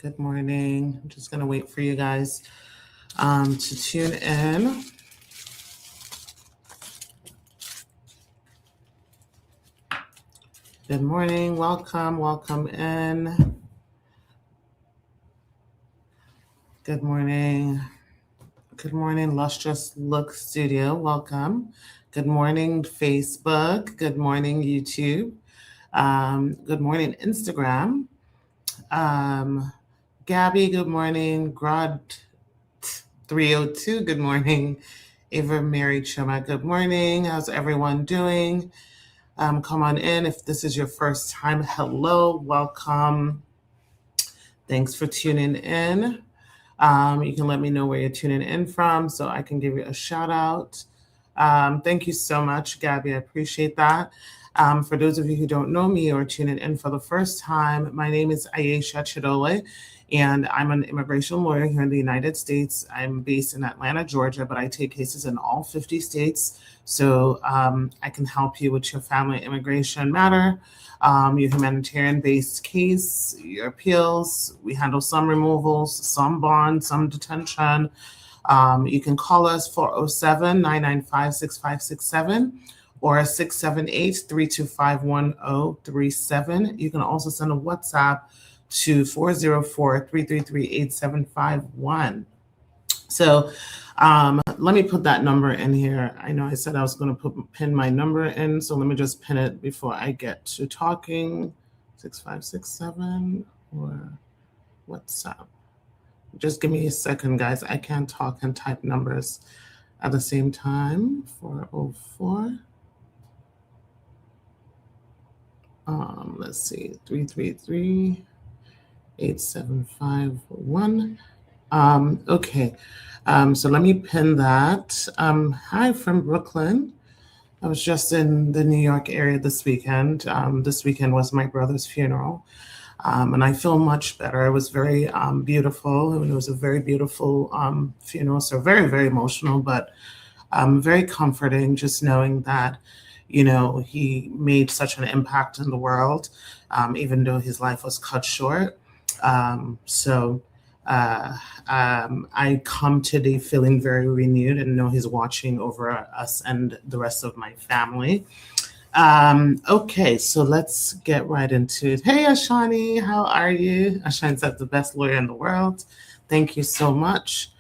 Good morning. I'm just going to wait for you guys to tune in. Good morning. Welcome in. Good morning. Good morning, Lustrous Look Studio. Welcome. Good morning, Facebook. Good morning, YouTube. Good morning, Instagram. Gabby, good morning. Grod 302, good morning. Ava Mary Chuma, good morning. How's everyone doing? Come on in. If this is your first time, hello, welcome. Thanks for tuning in. You can let me know where you're tuning in from so I can give you a shout out. Thank you so much, Gabby. I appreciate that. For those of you who don't know me or tuning in for the first time, my name is Ayesha Chidole, and I'm an immigration lawyer here in the United States. I'm based in Atlanta, Georgia, but I take cases in all 50 states. So I can help you with your family immigration matter, your humanitarian-based case, your appeals. We handle some removals, some bonds, some detention. You can call us 407-995-6567 or 678-325-1037. You can also send a WhatsApp to 404-333-8751. So let me put that number in here. I know I said I was going to pin my number in, so let me just pin it before I get to talking. 6567 or WhatsApp. Just give me a second, guys. I can't talk and type numbers at the same time. 404. Let's see, 333-8751. Okay. So let me pin that. Hi from Brooklyn. I was just in the New York area this weekend. This weekend was my brother's funeral. And I feel much better. It was very beautiful. It was a very beautiful funeral. So very, very emotional, but very comforting just knowing that, you know, he made such an impact in the world, even though his life was cut short. I come today feeling very renewed and know he's watching over us and the rest of my family. Okay, so let's get right into it. Hey, Ashani, how are you? Ashani's the best lawyer in the world. Thank you so much.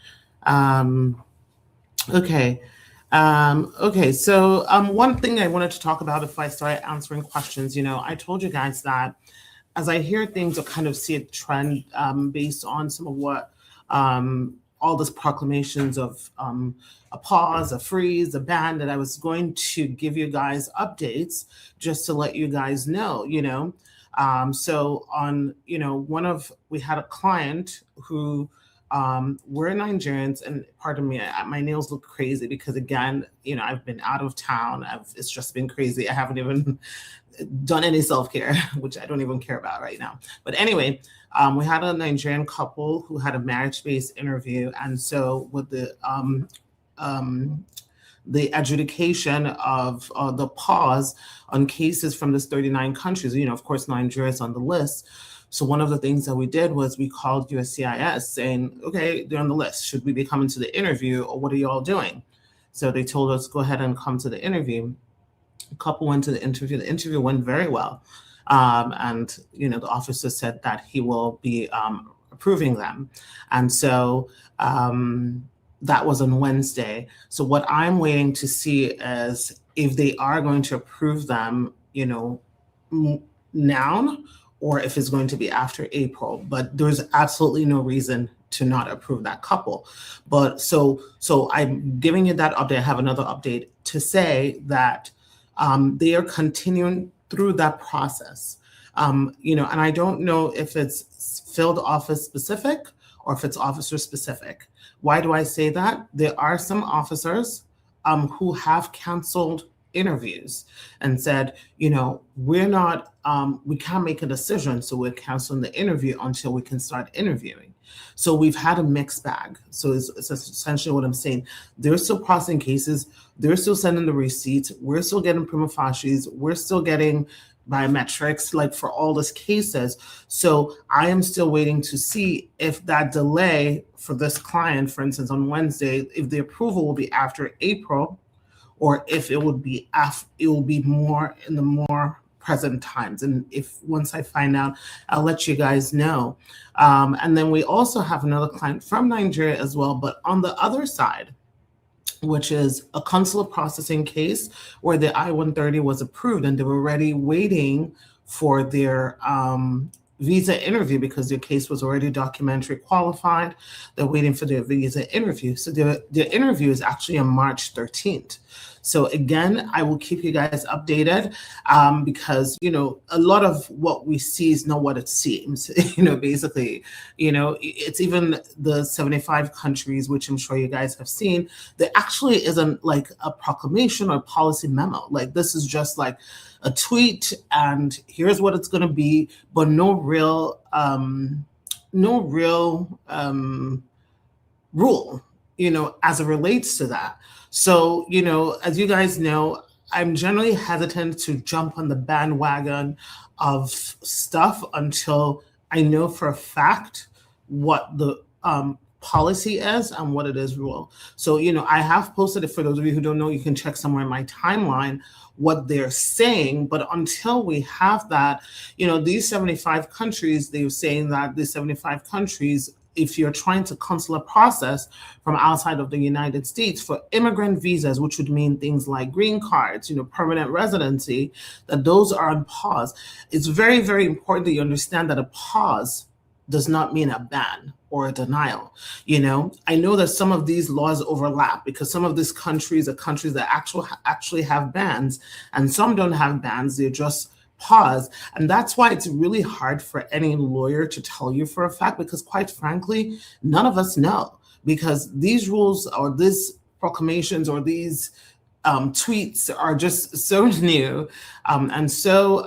Okay. So one thing I wanted to talk about if I start answering questions, you know, I told you guys that as I hear things or kind of see a trend based on some of what all these proclamations of a pause, a freeze, a ban, that I was going to give you guys updates just to let you guys know, you know. So on, you know, we had a client who we're Nigerians, and pardon me, my nails look crazy because again, you know, I've been out of town. It's just been crazy. I haven't even done any self-care, which I don't even care about right now. But anyway, we had a Nigerian couple who had a marriage-based interview, and so with the adjudication of the pause on cases from these 39 countries, you know, of course, Nigeria is on the list. So one of the things that we did was we called USCIS saying, okay, they're on the list. Should we be coming to the interview, or what are you all doing? So they told us, go ahead and come to the interview. A couple went to the interview. The interview went very well. And, you know, the officer said that he will be approving them. And so that was on Wednesday. So what I'm waiting to see is if they are going to approve them, you know, now, or if it's going to be after April. But there's absolutely no reason to not approve that couple. But so I'm giving you that update. I have another update to say that they are continuing through that process. You know, and I don't know if it's field office specific or if it's officer specific. Why do I say that? There are some officers who have canceled interviews and said, you know, we can't make a decision, so we're canceling the interview until we can start interviewing. So we've had a mixed bag. So it's essentially what I'm saying. They're still processing cases. They're still sending the receipts. We're still getting prima facies. We're still getting biometrics, like for all these cases. So I am still waiting to see if that delay for this client, for instance, on Wednesday, if the approval will be after April, or if it would be it will be more in the more present times. And if once I find out, I'll let you guys know. And then we also have another client from Nigeria as well, but on the other side, which is a consular processing case where the I-130 was approved and they were already waiting for their visa interview because their case was already documentary qualified. They're waiting for their visa interview. So their interview is actually on March 13th. So again, I will keep you guys updated because, you know, a lot of what we see is not what it seems, you know, basically, you know, it's even the 75 countries, which I'm sure you guys have seen, there actually isn't like a proclamation or policy memo. Like this is just like a tweet and here's what it's going to be, but no real rule, you know, as it relates to that. So, you know, as you guys know, I'm generally hesitant to jump on the bandwagon of stuff until I know for a fact what the policy is and what it is rule. So, you know, I have posted it for those of you who don't know, you can check somewhere in my timeline what they're saying. But until we have that, you know, these 75 countries, they're saying that these 75 countries, if you're trying to consular process from outside of the United States for immigrant visas, which would mean things like green cards, you know, permanent residency, that those are on pause. It's very, very important that you understand that a pause does not mean a ban or a denial. You know, I know that some of these laws overlap because some of these countries are countries that actually have bans and some don't have bans. They're just pause. And that's why it's really hard for any lawyer to tell you for a fact, because quite frankly, none of us know, because these rules or these proclamations or these tweets are just so new. And so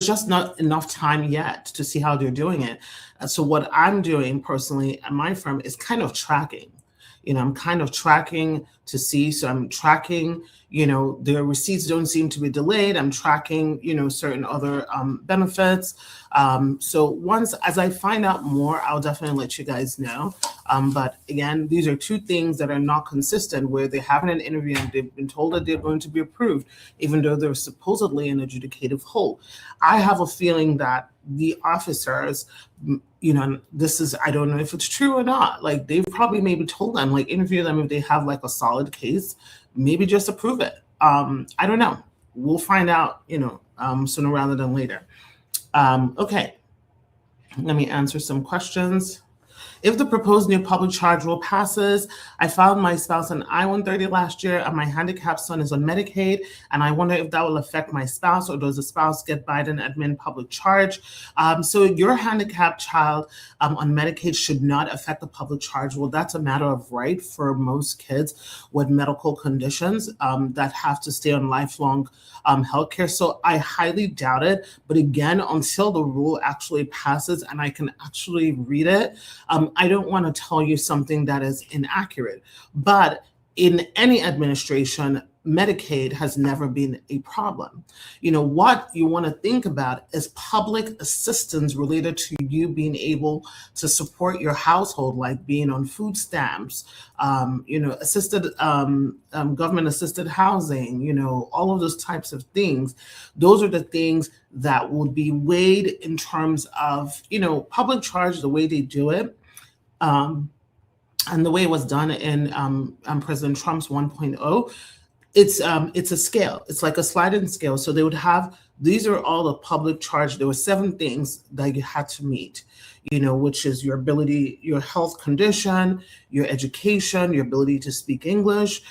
just not enough time yet to see how they're doing it. So what I'm doing personally at my firm is kind of tracking. You know, I'm kind of tracking to see. So I'm tracking, you know, the receipts don't seem to be delayed. I'm tracking, you know, certain other benefits. So once, as I find out more, I'll definitely let you guys know. But again, these are two things that are not consistent, where they haven't an interview and they've been told that they're going to be approved, even though they're supposedly in adjudicative hold. I have a feeling that the officers, you know, this is, I don't know if it's true or not, like they've probably maybe told them, like interview them if they have like a solid case, maybe just approve it. I don't know. We'll find out, you know, sooner rather than later. Okay, let me answer some questions. If the proposed new public charge rule passes, I filed my spouse an I-130 last year and my handicapped son is on Medicaid, and I wonder if that will affect my spouse, or does the spouse get Biden admin public charge? So your handicapped child on Medicaid should not affect the public charge rule. That's a matter of right for most kids with medical conditions that have to stay on lifelong healthcare. So I highly doubt it. But again, until the rule actually passes and I can actually read it, I don't want to tell you something that is inaccurate. But in any administration, Medicaid has never been a problem. You know, what you want to think about is public assistance related to you being able to support your household, like being on food stamps, you know, assisted government assisted housing, you know, all of those types of things. Those are the things that would be weighed in terms of, you know, public charge, the way they do it. And the way it was done in President Trump's 1.0, it's a scale. It's like a sliding scale. So they would have, these are all the public charge. There were 7 things that you had to meet, you know, which is your ability, your health condition, your education, your ability to speak English,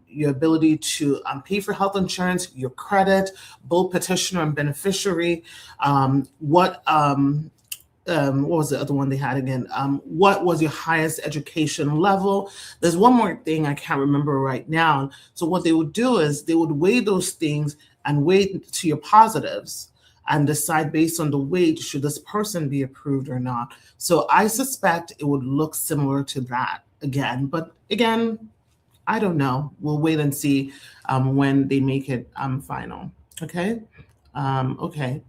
your ability to pay for health insurance, your credit, both petitioner and beneficiary, what was the other one they had again? What was your highest education level? There's one more thing I can't remember right now. So what they would do is they would weigh those things and weigh to your positives and decide based on the weight, should this person be approved or not. So I suspect it would look similar to that again. But again, I don't know. We'll wait and see when they make it final. Okay. Okay.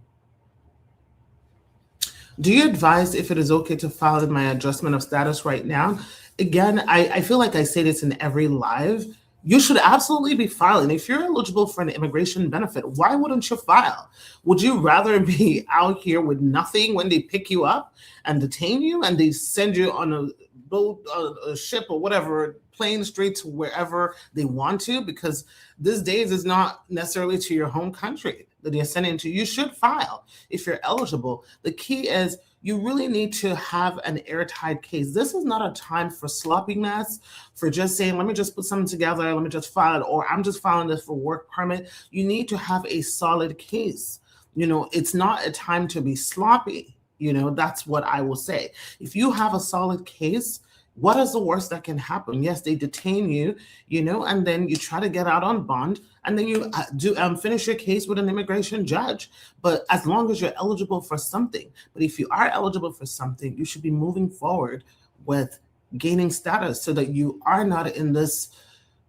Do you advise if it is okay to file in my adjustment of status right now? Again, I feel like I say this in every live. You should absolutely be filing. If you're eligible for an immigration benefit, why wouldn't you file? Would you rather be out here with nothing when they pick you up and detain you and they send you on a boat, a ship, or whatever, plane straight to wherever they want to? Because these days is not necessarily to your home country that they're sending to. You should file if you're eligible. The key is you really need to have an airtight case. This is not a time for sloppiness, for just saying, let me just put something together, let me just file it, or I'm just filing this for work permit. You need to have a solid case. It's not a time to be sloppy. That's what I will say. If you have a solid case, what is the worst that can happen? Yes, they detain you, and then you try to get out on bond, and then you do finish your case with an immigration judge. But as long as you're eligible for something, but if you are eligible for something, you should be moving forward with gaining status so that you are not in this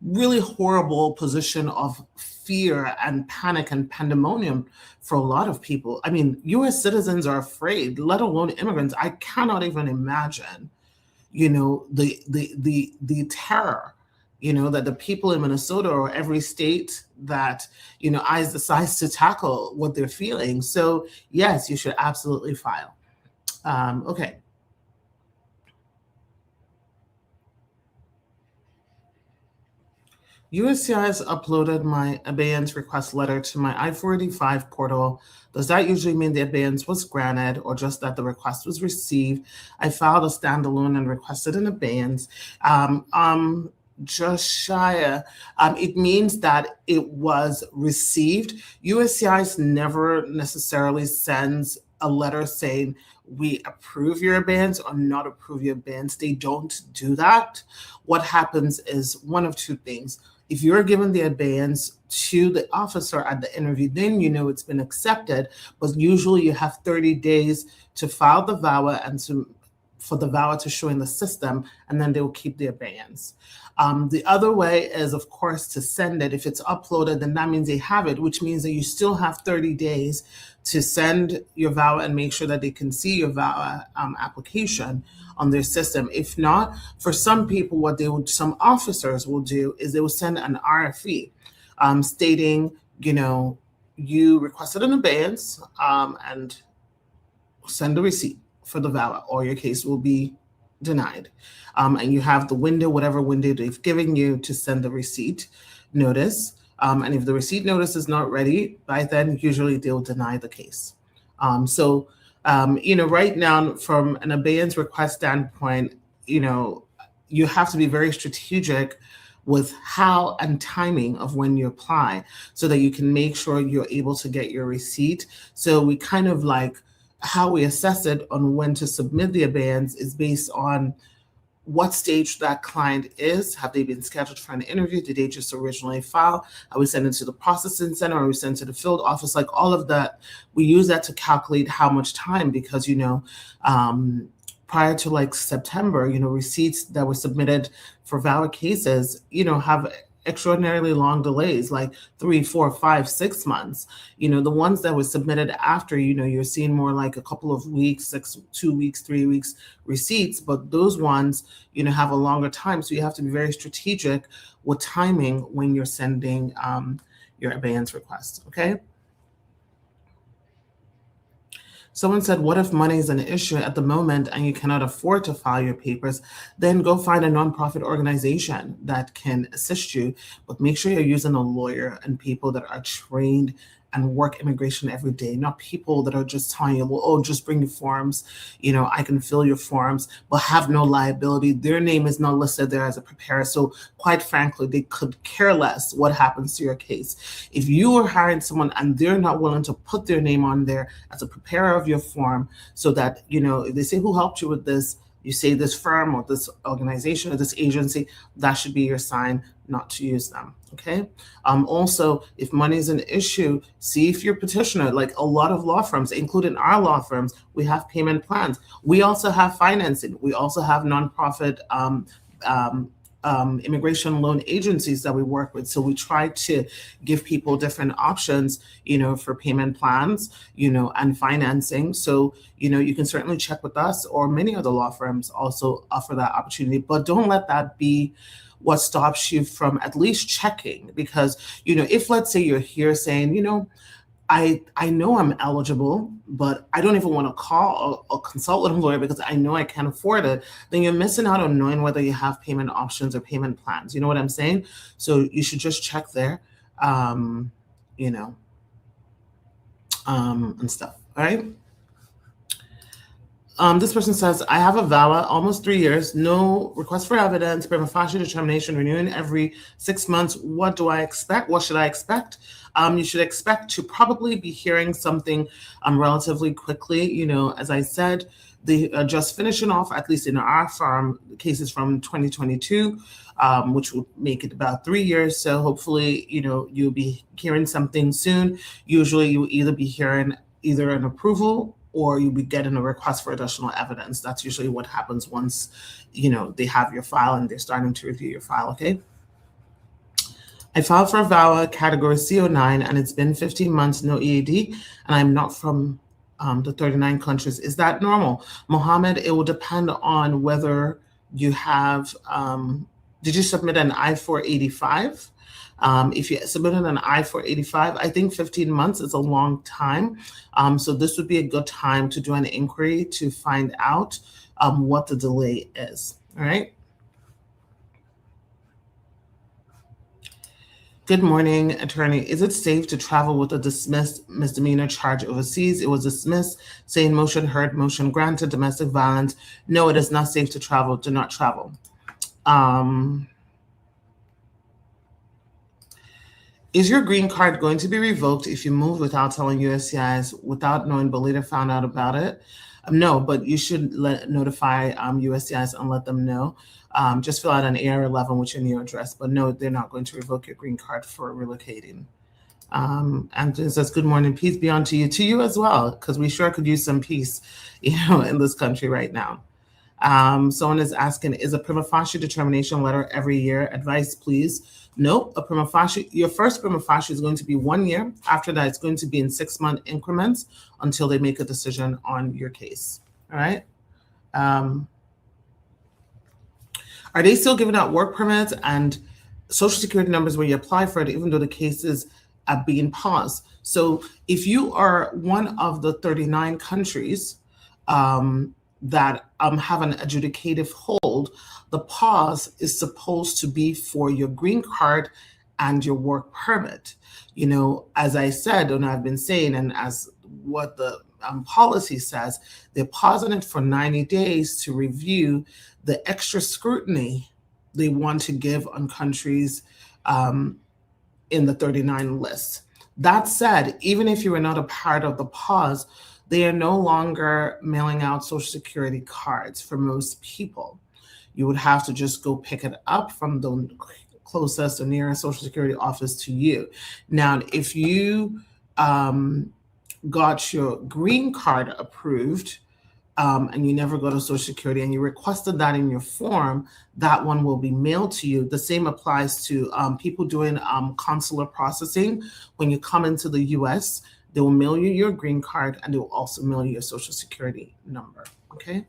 really horrible position of fear and panic and pandemonium for a lot of people. I mean, US citizens are afraid, let alone immigrants. I cannot even imagine the terror that the people in Minnesota or every state that eyes decides to tackle what they're feeling. So yes, you should absolutely file. Okay. USCIS uploaded my abeyance request letter to my I-485 portal. Does that usually mean the abeyance was granted or just that the request was received? I filed a standalone and requested an abeyance. Josiah, it means that it was received. USCIS never necessarily sends a letter saying we approve your abeyance or not approve your abeyance. They don't do that. What happens is one of two things. If you're given the abeyance to the officer at the interview, then it's been accepted. But usually you have 30 days to file the VAWA and for the VAWA to show in the system, and then they will keep the abeyance. The other way is, of course, to send it. If it's uploaded, then that means they have it, which means that you still have 30 days to send your VAWA and make sure that they can see your VAWA application on their system. If not, for some people, some officers will do is they will send an RFE stating, you requested an abeyance and send a receipt for the VAWA, or your case will be denied. And you have the window, whatever window they've given you, to send the receipt notice. And if the receipt notice is not ready by then, usually they'll deny the case. Right now, from an abeyance request standpoint, you have to be very strategic with how and timing of when you apply so that you can make sure you're able to get your receipt. So we kind of like how we assess it on when to submit the abeyance is based on what stage that client is. Have they been scheduled for an interview? Did they just originally file? Are we sending to the processing center? Are we sending to the field office? Like all of that, we use that to calculate how much time, because, prior to like September, receipts that were submitted for valid cases, have extraordinarily long delays, like 3, 4, 5, 6 months. The ones that were submitted after, you're seeing more like a couple of weeks, 2 weeks, 3 weeks receipts, but those ones, have a longer time. So you have to be very strategic with timing when you're sending your abeyance request, okay? Someone said, what if money is an issue at the moment and you cannot afford to file your papers? Then go find a nonprofit organization that can assist you, but make sure you're using a lawyer and people that are trained and work immigration every day, not people that are just telling you, well, oh, just bring your forms, I can fill your forms, but have no liability. Their name is not listed there as a preparer. So quite frankly, they could care less what happens to your case. If you are hiring someone and they're not willing to put their name on there as a preparer of your form, so that, if they say, who helped you with this? You say this firm or this organization or this agency, that should be your sign not to use them, okay? Also, if money is an issue, see if your petitioner, like a lot of law firms, including our law firms, we have payment plans. We also have financing. We also have nonprofit immigration loan agencies that we work with. So we try to give people different options, for payment plans, and financing. So, you can certainly check with us, or many of the law firms also offer that opportunity. But don't let that be what stops you from at least checking. Because, if let's say you're here saying, I know I'm eligible, but I don't even want to call or consult with a lawyer because I know I can't afford it, then you're missing out on knowing whether you have payment options or payment plans. You know what I'm saying? So you should just check there, um, you know, and stuff. All right. This person says, I have a VAWA, almost 3 years, no request for evidence, prima facie determination, renewing every 6 months. What do I expect? What should I expect? You should expect to probably be hearing something relatively quickly. As I said, they are just finishing off, at least in our firm, cases from 2022, which will make it about 3 years. So hopefully, you'll be hearing something soon. Usually you'll either be hearing either an approval or you'll be getting a request for additional evidence. That's usually what happens once, they have your file and they're starting to review your file, okay? I filed for a VAWA category CO9 and it's been 15 months, no EAD, and I'm not from the 39 countries. Is that normal? Mohammed, it will depend on whether you have, did you submit an I-485? If you submitted an I-485, I think 15 months is a long time. So this would be a good time to do an inquiry to find out what the delay is, all right? Good morning, attorney. Is it safe to travel with a dismissed misdemeanor charge overseas? It was dismissed, saying motion heard, motion granted, domestic violence. No, it is not safe to travel. Do not travel. Is your green card going to be revoked if you move without telling USCIS, without knowing but later found out about it? No, but you should notify USCIS and let them know. Just fill out an AR-11 with your new address, but no, they're not going to revoke your green card for relocating. And it says, good morning, peace be unto you, to you as well, because we sure could use some peace, in this country right now. Someone is asking, is a prima facie determination letter every year? Advice, please. Nope, a prima facie, your first prima facie is going to be 1 year. After that, it's going to be in 6-month increments until they make a decision on your case. All right. Are they still giving out work permits and social security numbers when you apply for it, even though the cases are being paused? So if you are one of the 39 countries that have an adjudicative hold, the pause is supposed to be for your green card and your work permit. As I said, and I've been saying, and as what the policy says, they're pausing it for 90 days to review the extra scrutiny they want to give on countries in the 39 list. That said, even if you are not a part of the pause, they are no longer mailing out Social Security cards for most people. You would have to just go pick it up from the closest or nearest Social Security office to you. Now, if you got your green card approved and you never go to Social Security and you requested that in your form, that one will be mailed to you. The same applies to people doing consular processing. When you come into the US, they will mail you your green card and they will also mail you your Social Security number, okay?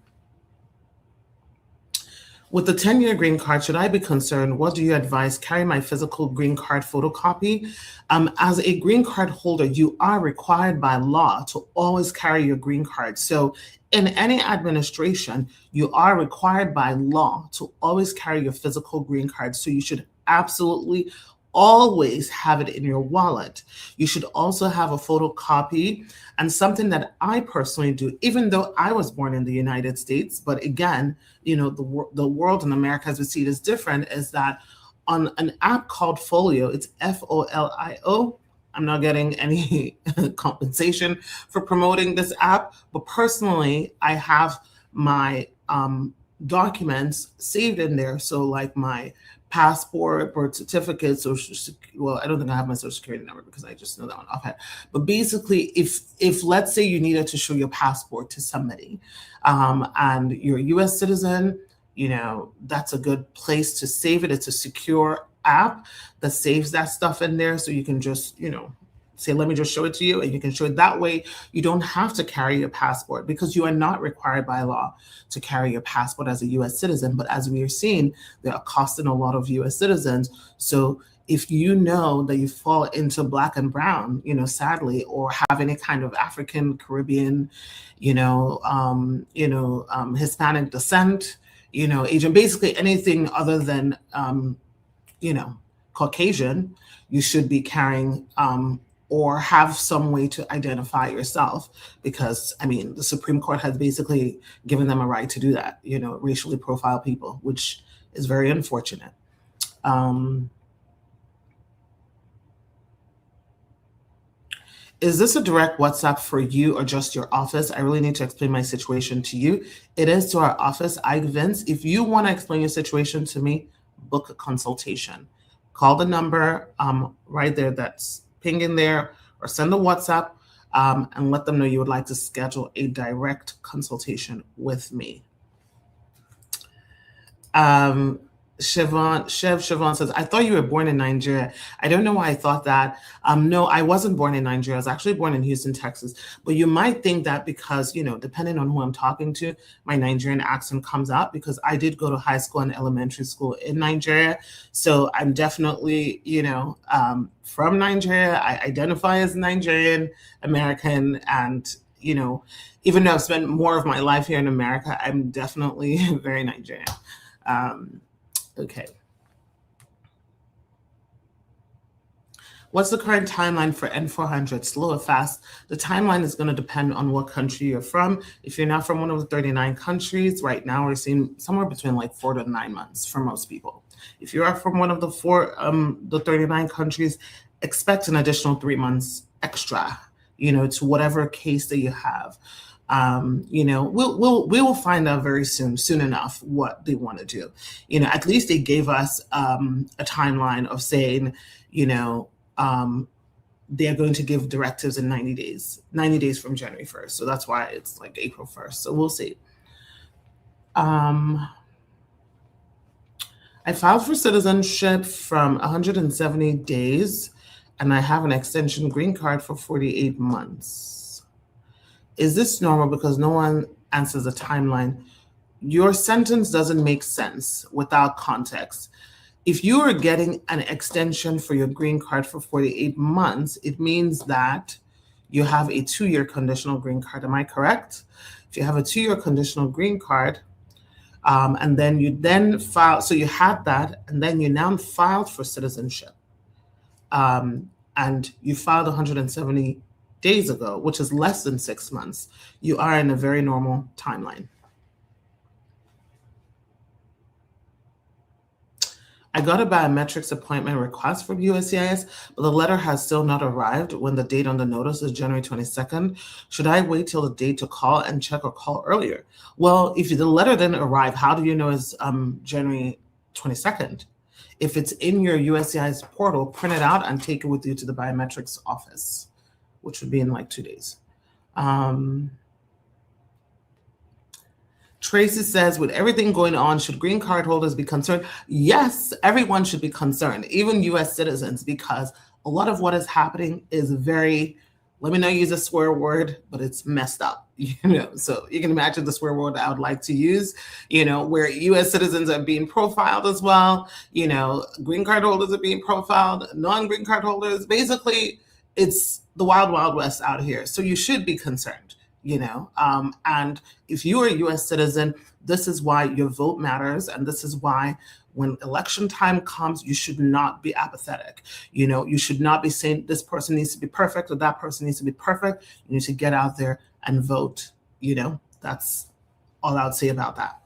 With the 10-year green card, should I be concerned? What do you advise? Carry my physical green card photocopy? As a green card holder, you are required by law to always carry your green card. So in any administration, you are required by law to always carry your physical green card. So you should absolutely always have it in your wallet. You should also have a photocopy, and something that I personally do, even though I was born in the United States, but again, the world in America as we see it is different, is that on an app called Folio, it's Folio. I'm not getting any compensation for promoting this app, but personally, I have my documents saved in there. So like my passport, birth certificate, well, I don't think I have my Social Security number because I just know that one offhand. But basically, if let's say you needed to show your passport to somebody, and you're a U.S. citizen, that's a good place to save it. It's a secure app that saves that stuff in there. So you can just, say, let me just show it to you, and you can show it that way. You don't have to carry your passport because you are not required by law to carry your passport as a US citizen. But as we are seeing, they are costing a lot of US citizens. So if you know that you fall into black and brown, sadly, or have any kind of African, Caribbean, Hispanic descent, Asian, basically anything other than, Caucasian, you should be carrying or have some way to identify yourself, because the Supreme Court has basically given them a right to do that, racially profile people, which is very unfortunate. Is this a direct WhatsApp for you or just your office? I really need to explain my situation to you. It is to our office, Vince. If you want to explain your situation to me, book a consultation. Call the number right there that's pinging there, or send a WhatsApp and let them know you would like to schedule a direct consultation with me. Siobhan says, I thought you were born in Nigeria. I don't know why I thought that. No, I wasn't born in Nigeria. I was actually born in Houston, Texas. But you might think that because, depending on who I'm talking to, my Nigerian accent comes out, because I did go to high school and elementary school in Nigeria. So I'm definitely, from Nigeria. I identify as Nigerian American, and, even though I've spent more of my life here in America, I'm definitely very Nigerian. Okay. What's the current timeline for N400, slow or fast? The timeline is going to depend on what country you're from. If you're not from one of the 39 countries, right now we're seeing somewhere between like 4 to 9 months for most people. If you are from one of the 39 countries, expect an additional 3 months extra, to whatever case that you have. We will find out very soon enough what they want to do. At least they gave us a timeline of saying, they're going to give directives in 90 days from January 1st. So that's why it's like April 1st. So we'll see. I filed for citizenship from 170 days, and I have an extension green card for 48 months. Is this normal? Because no one answers the timeline. Your sentence doesn't make sense without context. If you are getting an extension for your green card for 48 months, it means that you have a 2-year conditional green card. Am I correct? If you have a 2-year conditional green card, and then you filed, so you had that, and then you now filed for citizenship, and you filed 170 days ago, which is less than 6 months, you are in a very normal timeline. I got a biometrics appointment request from USCIS, but the letter has still not arrived when the date on the notice is January 22nd. Should I wait till the date to call and check, or call earlier? Well, if the letter didn't arrive, how do you know it's January 22nd? If it's in your USCIS portal, print it out and take it with you to the biometrics office, which would be in like 2 days. Tracy says, with everything going on, should green card holders be concerned? Yes, everyone should be concerned, even US citizens, because a lot of what is happening is very, let me not use a swear word, but it's messed up. So you can imagine the swear word I would like to use, where US citizens are being profiled as well, green card holders are being profiled, non-green card holders. Basically, it's the wild, wild west out here. So you should be concerned, and if you are a US citizen, this is why your vote matters. And this is why when election time comes, you should not be apathetic. You should not be saying this person needs to be perfect or that person needs to be perfect. You need to get out there and vote. That's all I would say about that.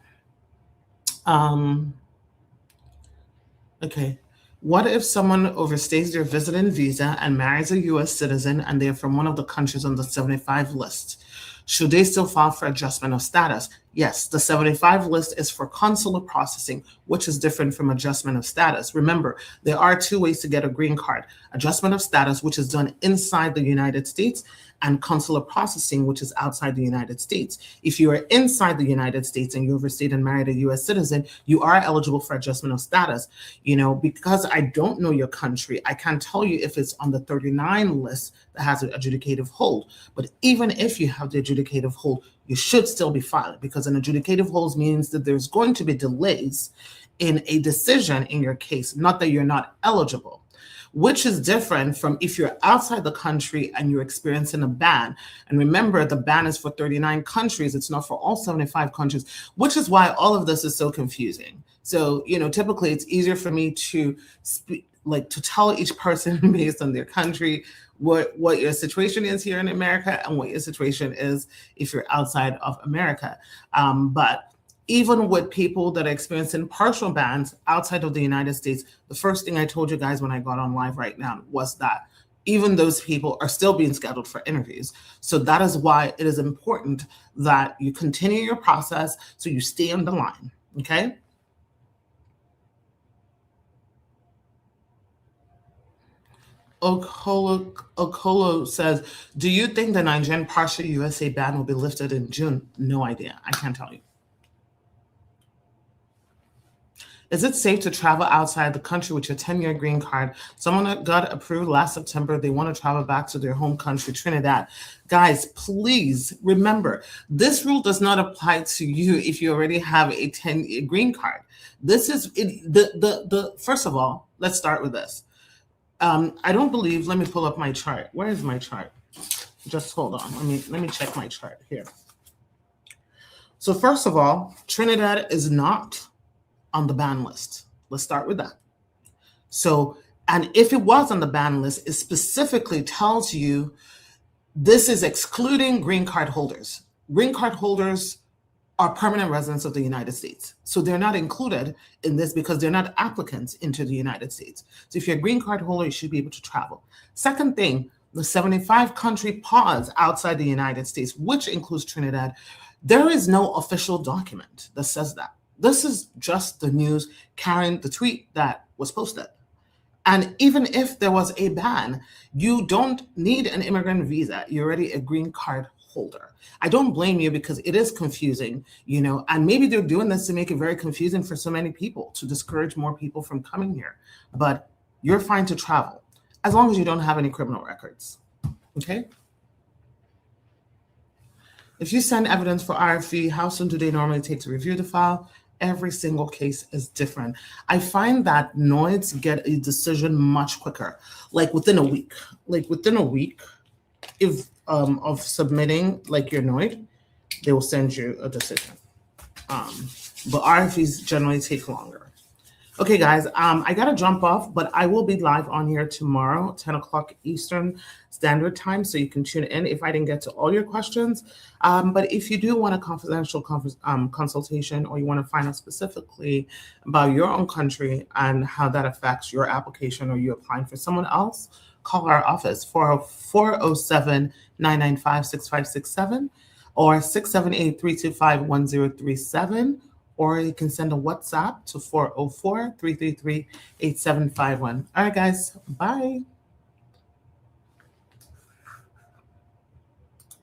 Okay. What if someone overstays their visiting visa and marries a US citizen and they're from one of the countries on the 75 list? Should they still file for adjustment of status? Yes, the 75 list is for consular processing, which is different from adjustment of status. Remember, there are 2 ways to get a green card. Adjustment of status, which is done inside the United States, and consular processing, which is outside the United States. If you are inside the United States and you overstayed and married a U.S. citizen, you are eligible for adjustment of status. Because I don't know your country, I can't tell you if it's on the 39 list that has an adjudicative hold. But even if you have the adjudicative hold, you should still be filing, because an adjudicative hold means that there's going to be delays in a decision in your case, not that you're not eligible, which is different from if you're outside the country and you're experiencing a ban. And remember, the ban is for 39 countries. It's not for all 75 countries, which is why all of this is so confusing. So, typically it's easier for me to to tell each person based on their country what your situation is here in America and what your situation is if you're outside of America. But even with people that are experiencing partial bans outside of the United States, the first thing I told you guys when I got on live right now was that even those people are still being scheduled for interviews. So that is why it is important that you continue your process so you stay on the line, okay? Okolo says, do you think the Nigerian partial USA ban will be lifted in June? No idea. I can't tell you. Is it safe to travel outside the country with your 10-year green card? Someone that got approved last September, they want to travel back to their home country, Trinidad. Guys, please remember, this rule does not apply to you if you already have a 10-year green card. This is first of all, let's start with this. I don't believe, let me pull up my chart. Where is my chart? Just hold on. Let me check my chart here. So first of all, Trinidad is not on the ban list. Let's start with that. So, and if it was on the ban list, it specifically tells you this is excluding green card holders. Green card holders are permanent residents of the United States. So they're not included in this because they're not applicants into the United States. So if you're a green card holder, you should be able to travel. Second thing, the 75 country pause outside the United States, which includes Trinidad, there is no official document that says that. This is just the news carrying the tweet that was posted. And even if there was a ban, you don't need an immigrant visa. You're already a green card holder. I don't blame you because it is confusing, and maybe they're doing this to make it very confusing for so many people to discourage more people from coming here. But you're fine to travel as long as you don't have any criminal records. Okay? If you send evidence for RFE, how soon do they normally take to review the file? Every single case is different. I find that NOIDs get a decision much quicker, like within a week. If of submitting your NOID, they will send you a decision. But RFEs generally take longer. Okay, guys, I gotta jump off, but I will be live on here tomorrow, 10 o'clock Eastern Standard Time, so you can tune in if I didn't get to all your questions. But if you do want a confidential consultation, or you want to find out specifically about your own country and how that affects your application, or you applying for someone else, call our office, 407-995-6567 or 678-325-1037. Or you can send a WhatsApp to 404-333-8751. All right, guys, bye.